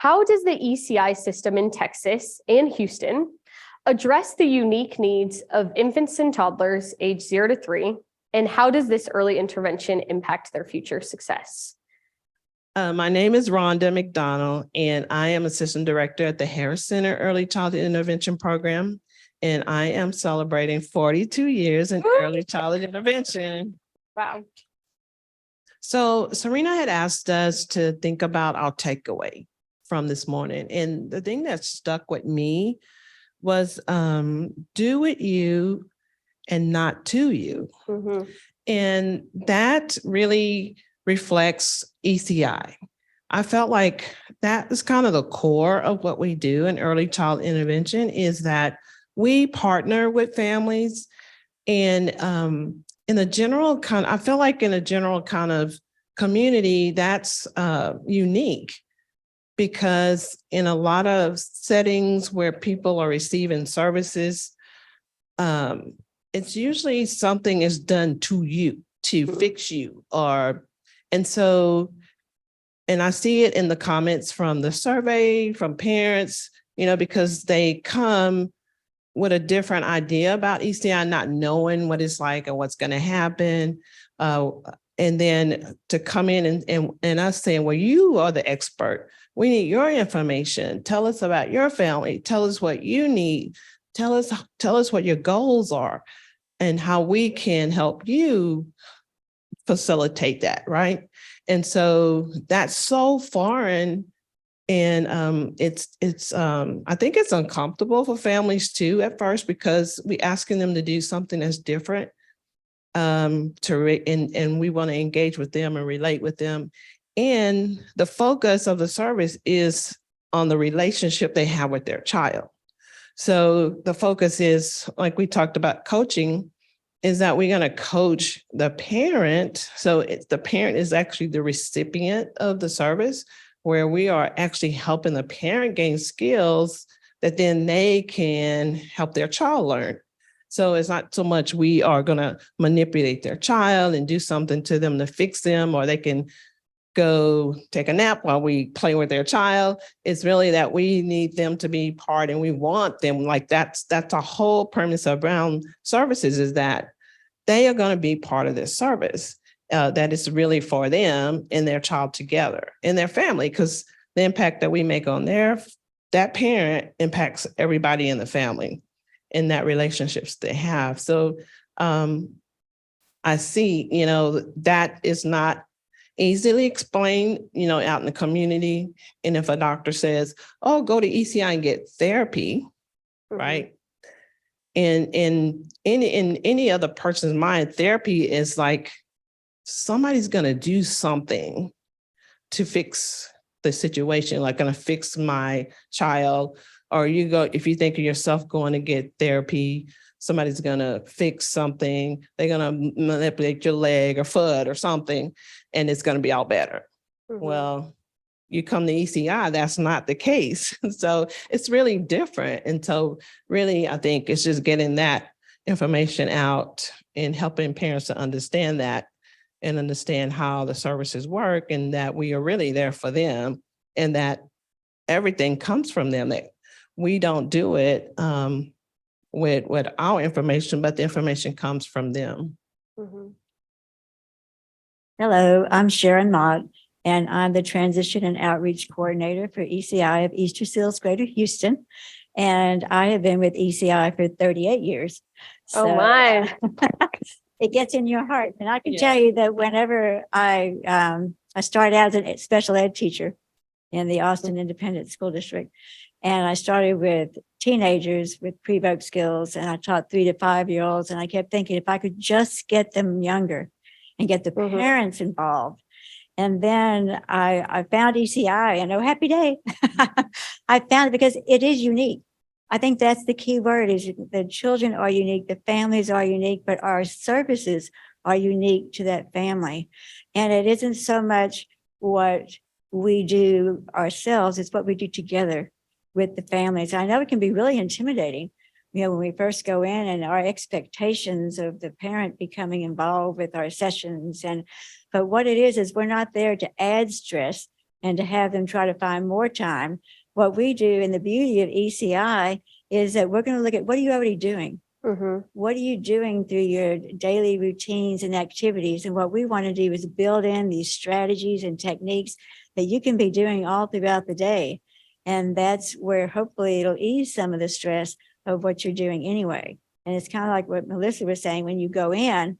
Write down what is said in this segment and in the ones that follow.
How does the ECI system in Texas and Houston address the unique needs of infants and toddlers age 0 to 3? And how does this early intervention impact their future success? My name is Rhonda McDonald, and I am Assistant Director at the Harris Center Early Childhood Intervention Program. And I am celebrating 42 years in early childhood intervention. Wow. So Serena had asked us to think about our takeaway from this morning. And the thing that stuck with me was do it you and not to you. Mm-hmm. And that really reflects ECI. I felt like that is kind of the core of what we do in early child intervention, is that we partner with families, and in a general kind, I feel like in a general kind of community, that's unique, because in a lot of settings where people are receiving services, it's usually something is done to you to fix you, and I see it in the comments from the survey, from parents, because they come with a different idea about ECI, not knowing what it's like and what's going to happen. And then to come in and us saying, well, you are the expert. We need your information. Tell us about your family. Tell us what you need. Tell us what your goals are and how we can help you facilitate that, right? And so that's so foreign. And it's I think it's uncomfortable for families too at first, because we're asking them to do something that's different, and we want to engage with them and relate with them. And the focus of the service is on the relationship they have with their child. So the focus is, like we talked about coaching, is that we're going to coach the parent. So the parent is actually the recipient of the service, where we are actually helping the parent gain skills that then they can help their child learn. So it's not so much we are going to manipulate their child and do something to them to fix them, or they can go take a nap while we play with their child. It's really that we need them to be part, and we want them, like that's a whole premise around services, is that they are going to be part of this service. That is really for them and their child together and their family, because the impact that we make on that parent impacts everybody in the family and that relationships they have. So I see, that is not easily explained, out in the community. And if a doctor says, oh, go to ECI and get therapy, mm-hmm. right? And in any other person's mind, therapy is like, somebody's going to do something to fix the situation, like going to fix my child. Or if you think of yourself going to get therapy, somebody's going to fix something. They're going to manipulate your leg or foot or something, and it's going to be all better. Mm-hmm. Well, you come to ECI, that's not the case. So it's really different. And so really, I think it's just getting that information out and helping parents to understand that, and understand how the services work, and that we are really there for them, and that everything comes from them, that we don't do it with our information, but the information comes from them. Mm-hmm. Hello, I'm Sharon Mott, and I'm the Transition and Outreach Coordinator for ECI of Easter Seals Greater Houston. And I have been with ECI for 38 years. So, oh my. It gets in your heart. And I can tell you that whenever I started out as a special ed teacher in the Austin Independent School District, and I started with teenagers with pre-voc skills, and I taught 3 to 5-year-olds. And I kept thinking, if I could just get them younger and get the mm-hmm. parents involved. And then I found ECI, and oh, happy day. I found it because it is unique. I think that's the key word, is the children are unique, the families are unique, but our services are unique to that family. And it isn't so much what we do ourselves, it's what we do together with the families. I know it can be really intimidating, when we first go in, and our expectations of the parent becoming involved with our sessions. But what it is we're not there to add stress. and to have them try to find more time. What we do, and the beauty of ECI, is that we're going to look at what are you already doing? What are you doing through your daily routines and activities? And what we want to do is build in these strategies and techniques that you can be doing all throughout the day. And that's where hopefully it'll ease some of the stress of what you're doing anyway. And it's kind of like what Melissa was saying, when you go in,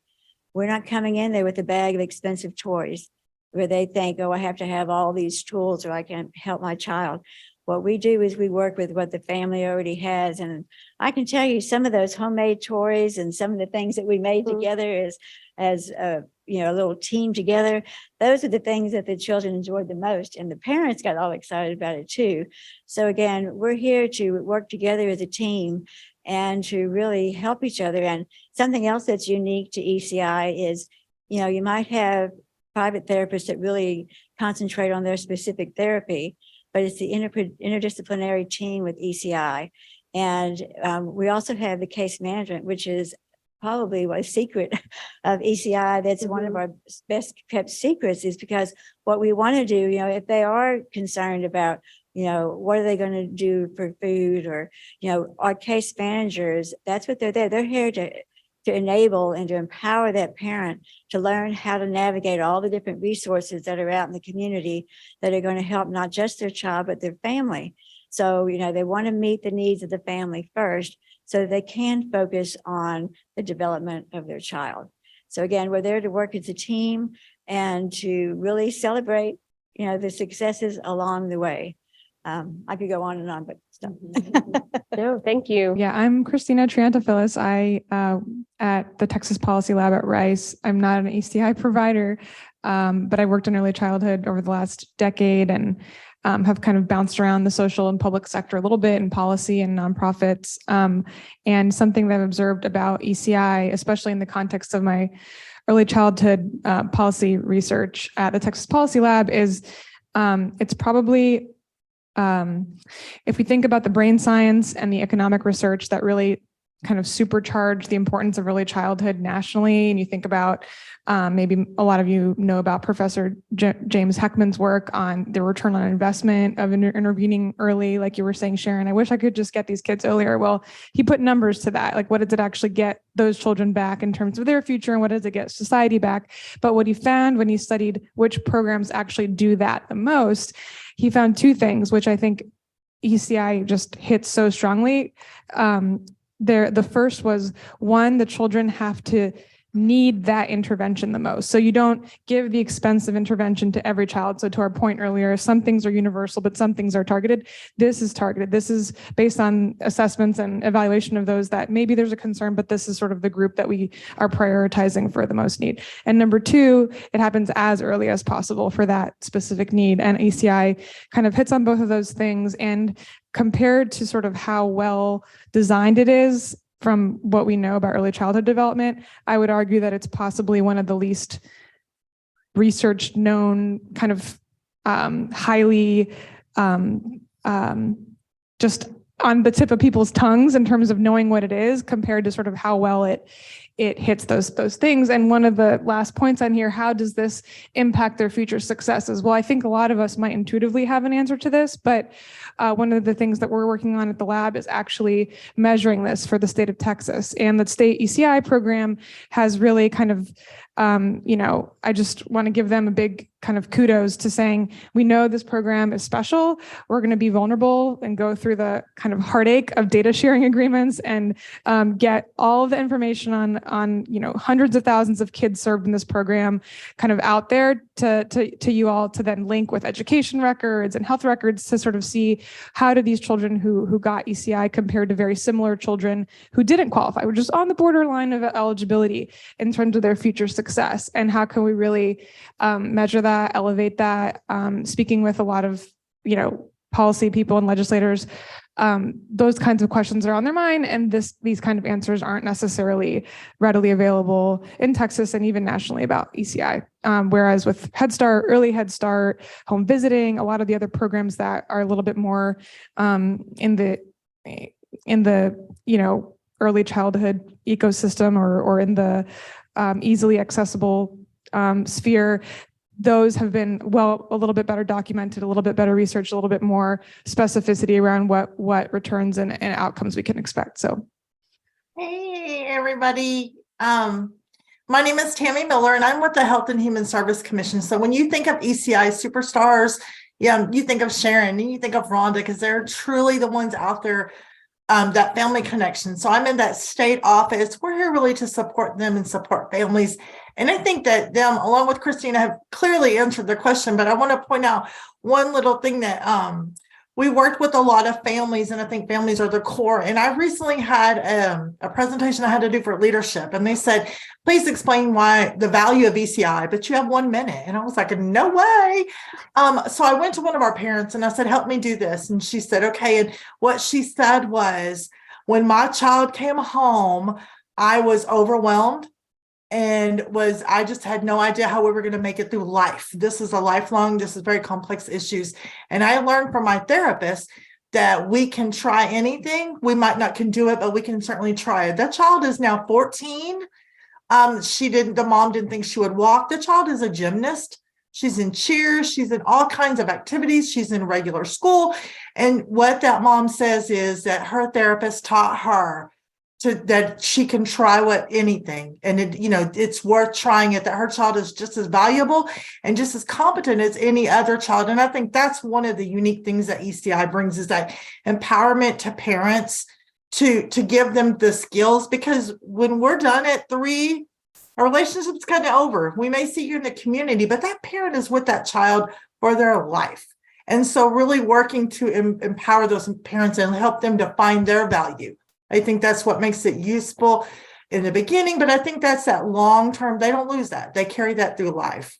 we're not coming in there with a bag of expensive toys where they think, oh, I have to have all these tools or I can help my child. What we do is we work with what the family already has. And I can tell you some of those homemade toys and some of the things that we made together as a little team together, those are the things that the children enjoyed the most. And the parents got all excited about it too. So again, we're here to work together as a team and to really help each other. And something else that's unique to ECI is, you might have private therapists that really concentrate on their specific therapy, but it's the interdisciplinary team with ECI. And we also have the case management, which is probably a secret of ECI. That's one of our best kept secrets, is because what we want to do, if they are concerned about, what are they going to do for food, or, our case managers, that's what they're there. They're here to enable and to empower that parent to learn how to navigate all the different resources that are out in the community that are going to help not just their child, but their family. So, they want to meet the needs of the family first so that they can focus on the development of their child. So again, we're there to work as a team and to really celebrate, the successes along the way. I could go on and on, but stop. No, thank you. Yeah, I'm Christina Triantafillis. I at the Texas Policy Lab at Rice. I'm not an ECI provider, but I worked in early childhood over the last decade and have kind of bounced around the social and public sector a little bit in policy and nonprofits. And something that I've observed about ECI, especially in the context of my early childhood policy research at the Texas Policy Lab, is it's probably if we think about the brain science and the economic research that really kind of supercharge the importance of early childhood nationally, and you think about maybe a lot of you know about Professor James Heckman's work on the return on investment of intervening early, like you were saying, Sharon. I wish I could just get these kids earlier. Well, he put numbers to that. Like, what does it actually get those children back in terms of their future, and what does it get society back? But what he found when he studied which programs actually do that the most, he found two things, which I think ECI just hits so strongly. The first was, one, the children have to need that intervention the most. So you don't give the expensive intervention to every child. So to our point earlier, some things are universal, but some things are targeted. This is targeted. This is based on assessments and evaluation of those that maybe there's a concern, but this is sort of the group that we are prioritizing for the most need. And number two, it happens as early as possible for that specific need. And ECI kind of hits on both of those things. And compared to sort of how well designed it is from what we know about early childhood development, I would argue that it's possibly one of the least researched, known, kind of highly just on the tip of people's tongues in terms of knowing what it is, compared to sort of how well it hits those things. And one of the last points on here, how does this impact their future successes? Well, I think a lot of us might intuitively have an answer to this, but one of the things that we're working on at the lab is actually measuring this for the state of Texas. And the state ECI program has really kind of, I just want to give them a big kind of kudos to saying, we know this program is special. We're going to be vulnerable and go through the kind of heartache of data sharing agreements and get all of the information on hundreds of thousands of kids served in this program kind of out there to you all, to then link with education records and health records to sort of see how do these children who got ECI compared to very similar children who didn't qualify, were just on the borderline of eligibility in terms of their future success, and how can we really measure that, elevate that. Speaking with a lot of policy people and legislators, those kinds of questions are on their mind, and these kind of answers aren't necessarily readily available in Texas and even nationally about ECI. Whereas with Head Start, early Head Start, home visiting, a lot of the other programs that are a little bit more in the early childhood ecosystem or in the easily accessible sphere, those have been, well, a little bit better documented, a little bit better research, a little bit more specificity around what returns and outcomes we can expect. So. Hey, everybody. My name is Tammy Miller, and I'm with the Health and Human Service Commission. So when you think of ECI superstars, yeah, you think of Sharon and you think of Rhonda, because they're truly the ones out there, that family connection. So I'm in that state office. We're here really to support them and support families. And I think that them, along with Christina, have clearly answered the question, but I want to point out one little thing that we worked with a lot of families, and I think families are the core. And I recently had a presentation I had to do for leadership, and they said, please explain why the value of ECI, but you have 1 minute. And I was like, no way. So I went to one of our parents and I said, help me do this. And she said, okay. And what she said was, when my child came home, I was overwhelmed. And I just had no idea how we were going to make it through life. This is very complex issues. And I learned from my therapist that we can try anything. We might not can do it, but we can certainly try it. That child is now 14. The mom didn't think she would walk. The child is a gymnast. She's in cheers. She's in all kinds of activities. She's in regular school. And what that mom says is that her therapist taught her that she can try anything. And it's worth trying it, that her child is just as valuable and just as competent as any other child. And I think that's one of the unique things that ECI brings, is that empowerment to parents to give them the skills, because when we're done at 3, our relationship's kind of over. We may see you in the community, but that parent is with that child for their life. And so really working to empower those parents and help them to find their value. I think that's what makes it useful in the beginning, but I think that's that long term. They don't lose that. They carry that through life.